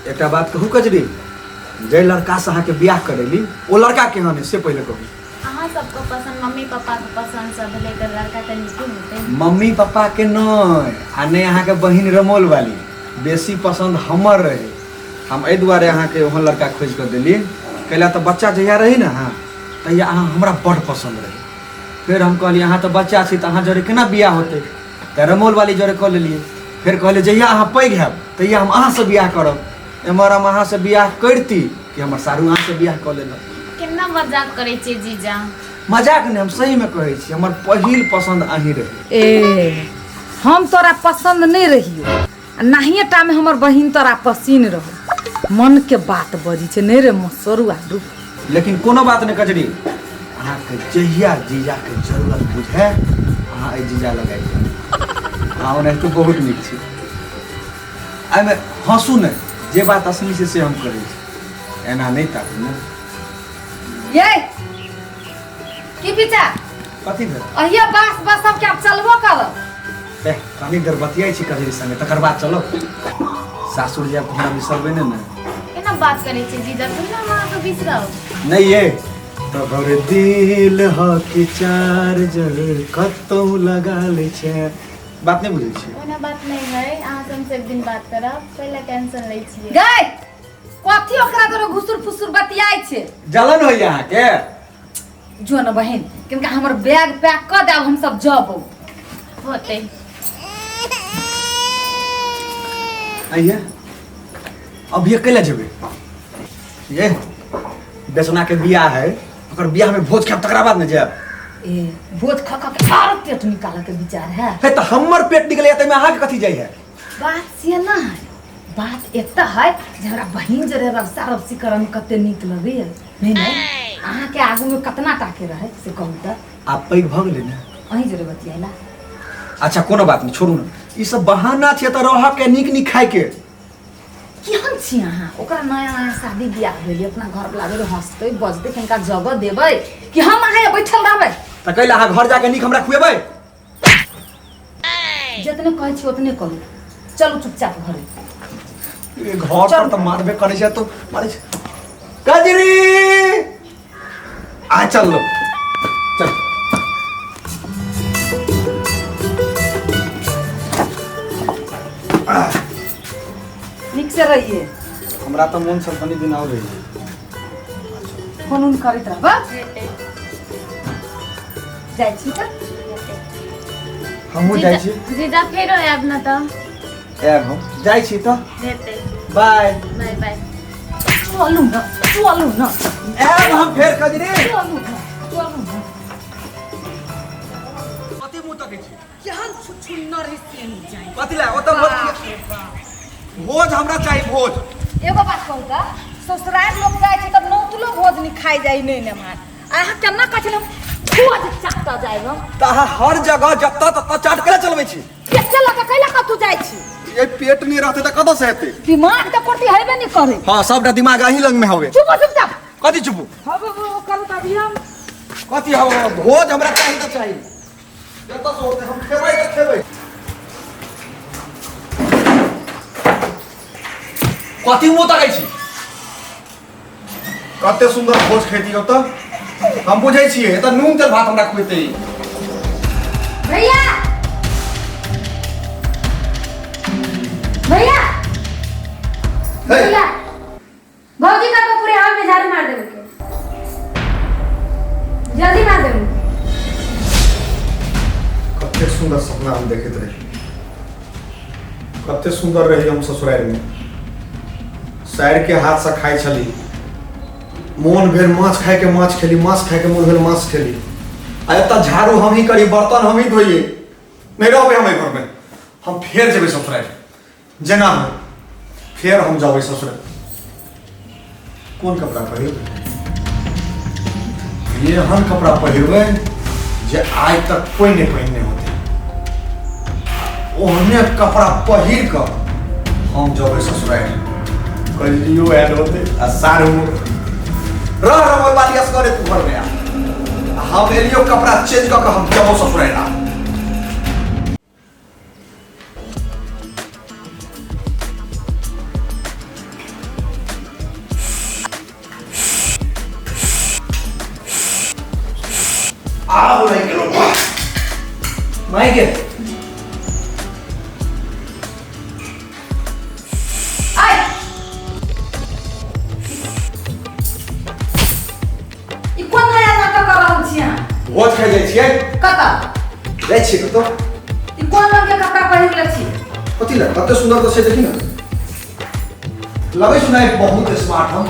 एक बात कहू कजरी, जे लड़का से अहाँ के ब्याह करेली वो लड़का केहन है से पहले कहू। अहाँ सबको पसंद, मम्मी पापा के पसंद सब लेकर लड़का के नीचे होते। मम्मी पापा के नहीं आ नहीं अहाँ के बहिन रमोल वाली बेसी पसंद हमर रहे। हम एहि दुआरे अहाँ के वहाँ लड़का खोज कर दिली। कैला तो बच्चा जहिया रही ना हाँ तहिया अहाँ हमरा बड़ पसंद रहे। फिर हम कहली अहाँ तो बच्चा छी तो अहाँ जरे केना बियाह होते, तो रमोल वाली जरे कह लेलिए। फिर कहले जहिया अहाँ पैघ हैब तहिया हम अहाँ से बियाह करब। एमहर हम अहाँ से बियाह करती कि हमर सारू अहाँ से बियाह कऽ लेलक। केना मजाक करे छी जीजा? मजाक नहीं, हम सही में कहै छी, हमर पहिल पसंद अहीं रहे। ए हम तोरा पसंद नहीं रहियो, नाहिए टा में हमर बहिन तोरा पसीन रहो। मन के बात बजी छे नहीं रे मसरुआ दू। लेकिन कोनो बात नहीं कजरी, अहाँ के जहिया जीजा के जरूरत बुझे अहाँ ए जीजा लगाइ जाउ। अहाँ ओनाहि तो बहुत नीक छी। एहिमे हंसू नहीं, जे बात असली से हम करै छी, एना नहीं ताकू ने। ये की पीछा कथी भेल? अहिया बास बस सब क्या चलबो करब? ए कनी देर बतियाइ छी कजरी संगे तकर बाद चलो। सासुर जाब हमरा बिसरबे ने ना। केना बात करे छी जीजा? तुम ना मां के बिसराओ नहीं ये तोहर दिल ह कि चार्जर कतौ लगा ले छे। बात नहीं बुझै छी? ओना बात नहीं है, अहाँ से एक दिन बात करब, पहले टेंशन लै छियै। गई कथी ओकरा तोरे घुसुर फुसुर बतियाइ छे? जलन होइए अहाँ के? जो न बहन किनका हमर बैग पैक कर देब, हम सब जबो होते। आइए अभी अकेले जेबे? ये बेसना के बियाह है, ओकर बियाह में भोज खाब तकरा बाद न जाब। ए भोज खा खा के और पेट निकाले के विचार है? है तो हमर पेट निकले त में अहाँ के कथी जाई है? बात से ना है, बात एता है जे हमरा बहिन जे रक्षा रक्षी करम कते नीक लगे है। नहीं नहीं अहाँ के आगू में कितना टाके रहे से कहू त? आप पैग भ गेले ना? अहीं जरे बतियाला। अच्छा कोनो बात नहीं, छोड़ू ना। ई सब बहाना छै त रह के नीक नीक खाए के। केहन छी अहाँ? ओकरा नया नया शादी बियाह भेली, अपना घर लागे हंसते बजते कनका जगह देबै कि हम अहाँ बैठल रहबै? त कैला अहाँ घर जाके नीक हमरा खुएबै? जितने कहै छी उतने करू, चलू चुपचाप घरे। ये घर पर तो मारबे करे छै तो मारे छै। कजरी आ चल लो चल। ठीक से रहिए। हमरा तो मन से तनी दिन आउ रही। फोन उन करैत रहबा। जाइ छी त हमहू जाइ छी। जीजा फेरो आब न त? आब हम जाइ छी त। हेते। Bye bye bye. चलू न चलू न। आब हम फेर कजरी। चलू न चलू न। कथी मुंह तकै छी? केहन छुछुन्नर हिस्से नहीं जाए। कथी ला ओ त भोज हमरा चाहिए भोज। एगो बात कहू त, ससुराल लोग जाय छै तब नौतलो भोज नहीं खाई जाई नहीं ने मान। आहा केना कहै भोज चाटता जाय हम? त अहाँ हर जगह जत्ता तत्ता चाट के चलबै छी। पेटे लगा कैला कतु जाय छी? ये पेट नहीं रहते त कतौ से हेते? दिमाग त करती हेबे नहीं करे। हां सबटा दिमाग अहीं लंग में हवे। चुप चुपचाप। कथी चुप? हबो वो करू त अभी हम कथी हवे? भोज हमरा चाहिए त चाहिए। जत्ता से होते हम खेबै त खेबै। कथी मुंह तकै छी? कते सुंदर भोज खेती हो त हम बुझै छियै। एत नून तेल भात हमरा खुएते। भैया भैया भैया भौजी का पूरे हाल में झाड़ू मार देबे के, जल्दी मार देबे। कते सुंदर सपना हम देखत रही, कते सुंदर रही हम ससुराल में। साइर के हाथ से खाई छली, मोन भेल माछ खाए के माछ खेली, माछ खाए के मोन भेल माछ खेली। आ एत झाड़ू हम ही करी, बर्तन हम ही धोइए। नहीं रहबे हम घर में, हम फेर जेबे ससुराल। जेना हो फेर हम जाबे ससुराल। कौन कपड़ा पहिरबे? एहन कपड़ा पहिरबे जे आज तक कोई नहीं पहनने होते। ओहने कपड़ा पहिर कर हम जाबे ससुराल। कलियो ऐड होते आ सारू रह वाली असगरे तू घर में आ। हम एलियो कपड़ा चेंज कर हम जाबो ससुराल। माई के आय ई कोन नया नाटक कर रहल छी अहाँ? भोज खाइ जाइ छियै कतऽ? जाइ छियै कतौ ई कोन रंग के कपड़ा पहिरले छी? कथी लए कते सुंदर तो छै देखी ना लगै छै ना बहुत स्मार्ट हम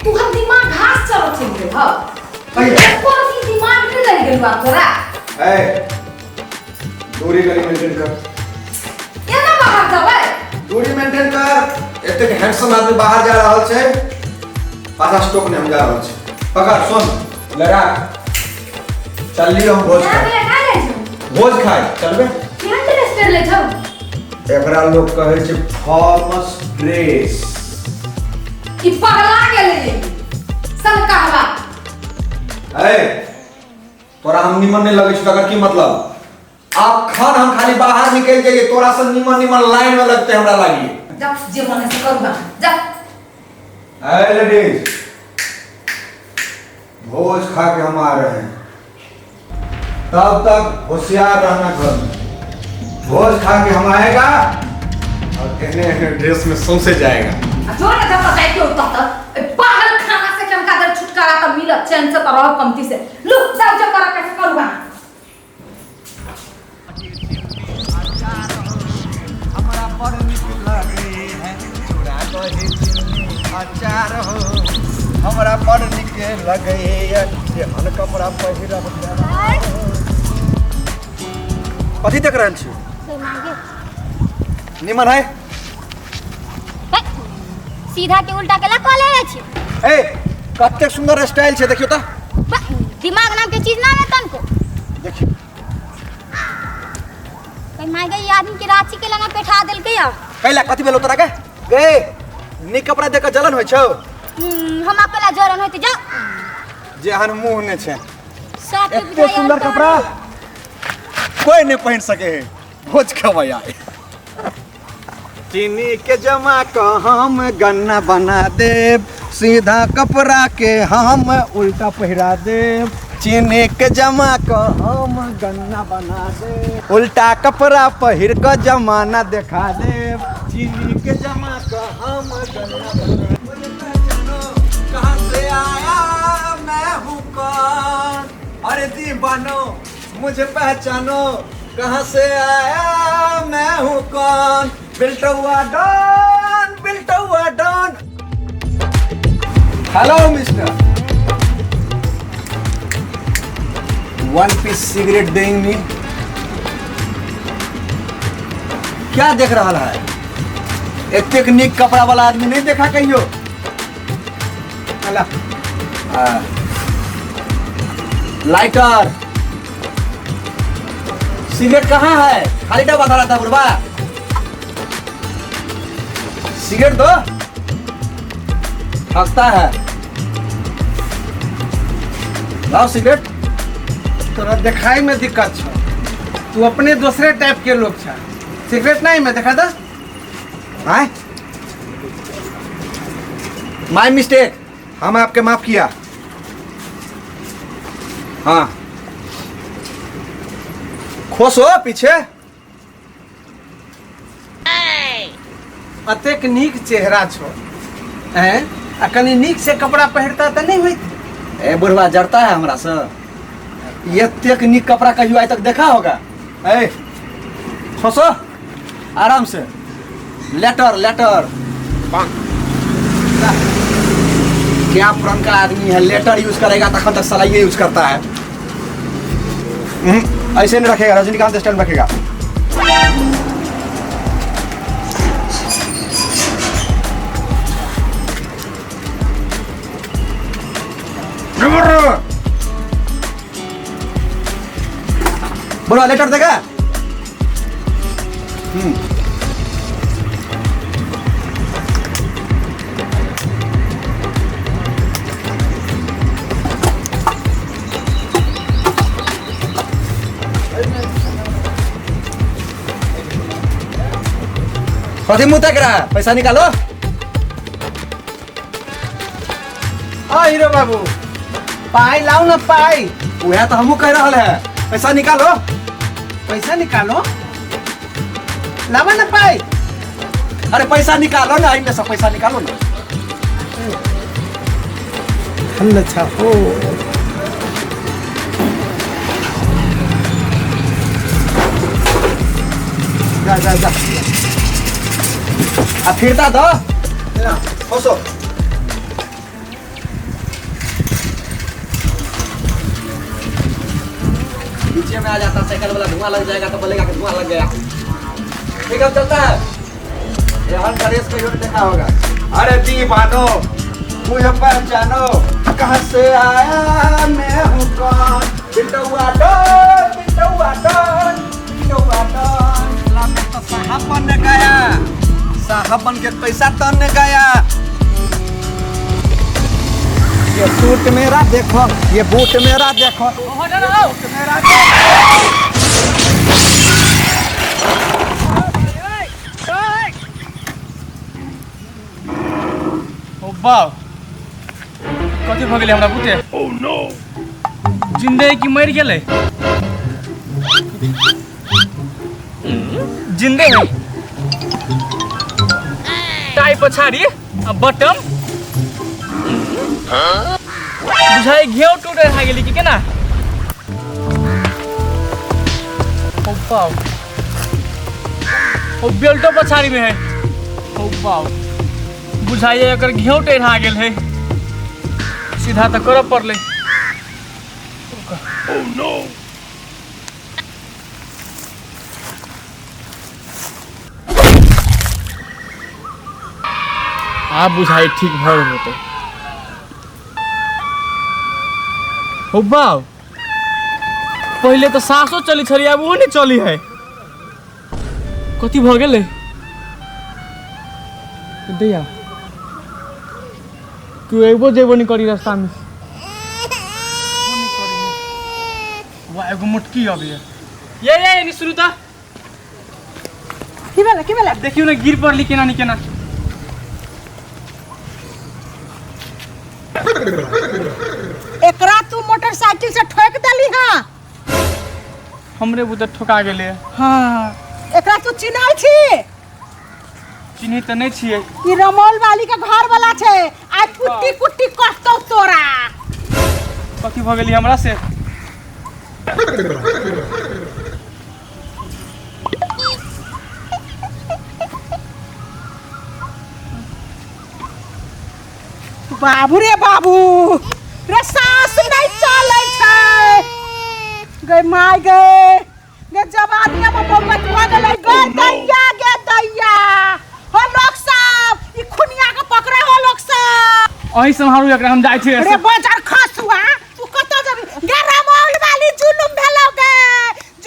तू हम दिमाग घास चलो छी रे ह कहिया? कोन की दिमाग में रह गेल बा तोरा? ए दूरी करी मेंटेन कर केना बाहर जाबै? दूरी मेंटेन कर एते हैंडसम आदमी बाहर जा रहल छै पाछा स्टॉक ने हम जा रहल छै पकड़ सुन लगा चलिए हम भोज खाए ले का ले छी? भोज खाए चलबे केहन ड्रेस पहिरले छौ? एकरा लोग कहै छै फॉर्मस ड्रेस ई पगला गेले सन कहवा? ए तोरा हम निमन नहीं लगे छै अगर की मतलब अखन हम खाली बाहर निकल जाइए तोरा से निमन निमन लाइन में लगते हमरा लागिए जा जे मने से करू जा ए लेडीज भोज खा के हम आ रहे हैं तब तक होशियार रहना घर में भोज खा के हम आएगा और कहने ड्रेस में सौंसे जाएगा जो ना जब तक के उठता तक पागल खाना से केम का दर छुटकारा त मिलत चैन से करब कमती से लु जाओ जो करा कैसे करूगा हमरा बड़ नीक लगे है चूड़ा दही चीनी अचार हो हमरा बड़ नीक लगे है जेहन कपड़ा पहिरब कथी देख रहल छी कोई मांगे निमन है सीधा के उल्टा केला कह ले छी ए कते सुंदर स्टाइल छै देखियो त दिमाग नाम के चीज ना है तनको देखियो कोई मांगे ये आदमी के रांची के लंगा बैठा देल के या कैला कथी भेलो तोरा के गे नी कपड़ा देख के जलन होय छौ हम अकेला जरन होते जा जेहन मुंह ने छै सब के एते सुंदर कपड़ा कोई नहीं पहन सके है भोज खवाई आए चीनी के जमा क हम गन्ना बना देब सीधा कपड़ा के हम उल्टा पहिरा देब चीनी के जमा क हम गन्ना बना देब उल्टा कपड़ा पहिर क जमाना दिखा देब चीनी के जमा क हम गन्ना बना कहां से आया मैं हूं कौन अरे दीवानो मुझे पहचानो कहां से आया मैं हूं कौन Biltua don hello mister one piece cigarette देंगे क्या देख रहा है इतने नीक कपड़ा वाला आदमी नहीं देखा कहियो लाइटर सिगरेट कहाँ है खाली डब्बा धरा था बुढ़वा सिगरेट दो हंसता है लाओ सिगरेट तोरा दिखाई में दिक्कत छो तू अपने दूसरे टाइप के लोग छा सिगरेट नहीं में देखा था आए माय मिस्टेक हम आपके माफ किया हाँ खुश हो पीछे अतेक नीक चेहरा छो हैं आ कनी नीक से कपड़ा पहनता त नहीं होई ए बुढ़वा जरता है हमरा से ये तेक नीक कपड़ा कहियो आज तक देखा होगा ए खुशो आराम से लेटर क्या पुराना आदमी है लेटर यूज करेगा तक तक साला ये यूज करता है ऐसे नहीं रखेगा रजनीकांत स्टाइल रखेगा बोलो लेटर देगा कथी मुँह तक रहा है पैसा निकालो हीरो बाबू पाई लाओ ना पाई वह तो हमू कह रहा है पैसा निकालो पैसा निकालो लावा ना पाई। अरे पैसा निकालो ना, इनमें से पैसा निकालो ना। हम अच्छा हो जा जा जा अब फिरता दो खोसो। नीचे में आ जाता साइकिल वाला, धुआं लग जाएगा तो बोलेगा कि धुआं लग गया। ठीक है चलता है। ये हर नरेश को यूँ देखा होगा। अरे दीवानो मुझे पहचानो, कहाँ से आया मैं हूँ कौन। बिटौआ डॉन, बिटौआ डॉन, बिटौआ डॉन। मैं तो साहब बन गया, साहब बन के पैसा तन गया। ये सूट मेरा देखो, ये बूट मेरा देखो, बूट मेरा बाव कथी भ गेलै हमरा बुते। ओह नो, जिंदे की मर गेलै? जिंदे है। टाई पछाड़ी आ बटम बुझाइ घेउ टूटे खा गेली कि केना। ओ बाव, ओ बेल्टो पछाड़ी में है। ओ बाव, बुझाइए एकर घेउ टेढ़ा गेल है। सीधा तो करब पड़ले। ओह नो, आप बुझाई ठीक भर होते। हो बाव, पहले तो सासो चली छली, अब वो नहीं चली है। कथी भ गेलै दैया? तू एगो जेबो नहीं करी रास्ता में। वाह एगो मुटकी अभी है। ये नहीं शुरू था। की बेला देखियो ना गिर पड़ली केना नहीं केना। एकरा तू मोटरसाइकिल से ठोक दली हां। हमरे बुते ठोका गेले। हां, एकरा तू चिन्हल छी? चिन्ही त नहीं छिए। ई रमोल वाली का घर वाला छे। आज कुट्टी कुट्टी कटतो तोरा। कथी भ गेली हमरा से? बाबू रे बाबू रे, सास नहीं चले छे। गए माय गे जवानिया में बम्बत भ गेलै। गे दैया गे दैया, हो लोग सब ई खुनिया के पकड़े हो लोग सब। अही संहारू एकरा हम जाय छे। रे बाजार खसुआ, तू कत जबी? गे रमोल वाली जुलुम भेलौ गे,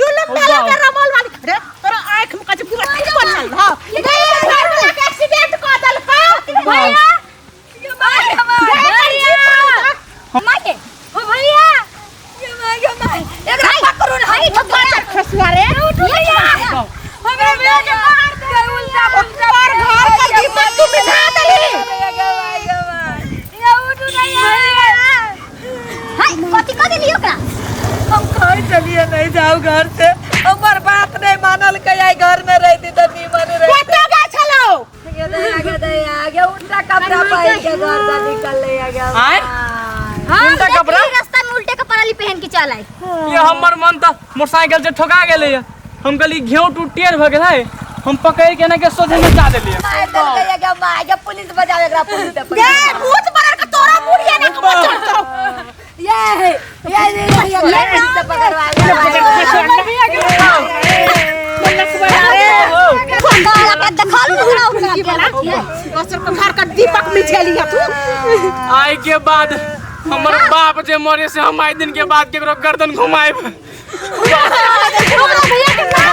जुलुम भेलौ गे रमोल वाली। रे तोरा आंख में कज पूरा ठीक बनल ह। गे घर वाला के एक्सीडेंट क देल का भैया। चलिए नहीं जाओ घर से, हमार बात नहीं मानल के घर में रहती तो नीमन रहती। उल्टा कपड़ा पहन के घर से निकल ले गया। उल्टा कपड़ा रास्ता में उल्टे कपड़ा ली पहन के चल आई। ये हमर मन त मोटरसाइकिल से ठोका गेले। हम कहली घेउ टूटियर भ गेल है। हम पकड़ के ना के सोझे में जा देलिए। मार पुलिस बजावे एकरा, पुलिस पे गे भूत बना के तोरा मुड़िया ना के चढ़तो। ये पुलिस से पकड़वा घर का दीपक मिझेलिया तू। आई के बाद हमर बाप जे मरे से हम आई दिन के बाद केकरो गर्दन घुमाए। भैया के नाम